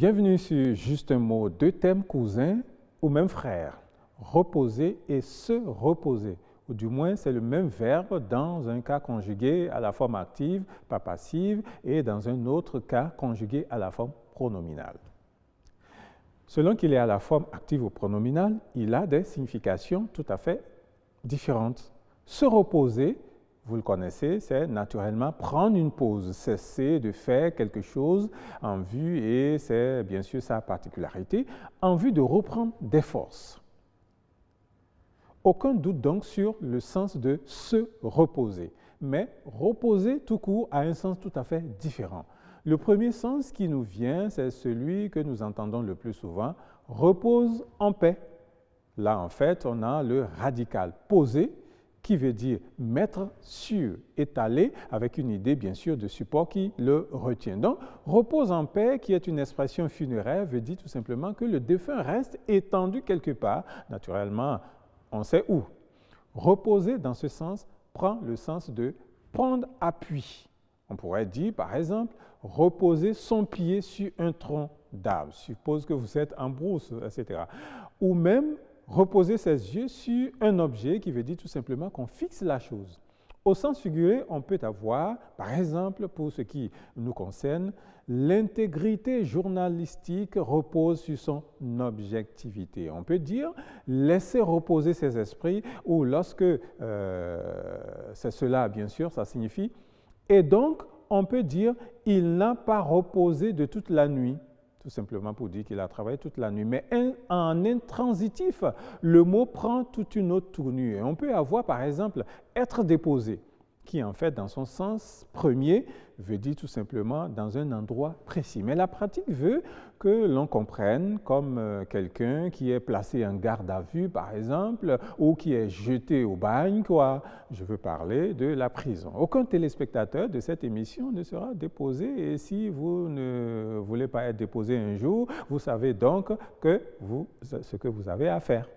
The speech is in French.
Bienvenue sur Juste un mot, deux thèmes cousins ou même frères, reposer et se reposer. Ou du moins, c'est le même verbe dans un cas conjugué à la forme active, pas passive, et dans un autre cas conjugué à la forme pronominale. Selon qu'il est à la forme active ou pronominale, il a des significations tout à fait différentes. Se reposer, vous le connaissez, c'est naturellement prendre une pause, cesser de faire quelque chose en vue, et c'est bien sûr sa particularité, en vue de reprendre des forces. Aucun doute donc sur le sens de se reposer, mais reposer tout court a un sens tout à fait différent. Le premier sens qui nous vient, c'est celui que nous entendons le plus souvent, repose en paix. Là, en fait, on a le radical poser, qui veut dire mettre sur, étaler, avec une idée bien sûr de support qui le retient. Donc, repose en paix, qui est une expression funéraire, veut dire tout simplement que le défunt reste étendu quelque part, naturellement, on sait où. Reposer dans ce sens prend le sens de prendre appui. On pourrait dire par exemple, reposer son pied sur un tronc d'arbre, suppose que vous êtes en brousse, etc. Ou même reposer ses yeux sur un objet, qui veut dire tout simplement qu'on fixe la chose. Au sens figuré, on peut avoir, par exemple, pour ce qui nous concerne, l'intégrité journalistique repose sur son objectivité. On peut dire laisser reposer ses esprits, ou lorsque c'est cela, bien sûr, ça signifie. Et donc, on peut dire il n'a pas reposé de toute la nuit. Tout simplement pour dire qu'il a travaillé toute la nuit. Mais en intransitif, le mot prend toute une autre tournure. Et on peut avoir, par exemple, être déposé, qui en fait, dans son sens premier, veut dire tout simplement dans un endroit précis. Mais la pratique veut que l'on comprenne comme quelqu'un qui est placé en garde à vue, par exemple, ou qui est jeté au bagne, quoi. Je veux parler de la prison. Aucun téléspectateur de cette émission ne sera déposé, et si vous ne voulez pas être déposé un jour, vous savez donc ce que vous avez à faire.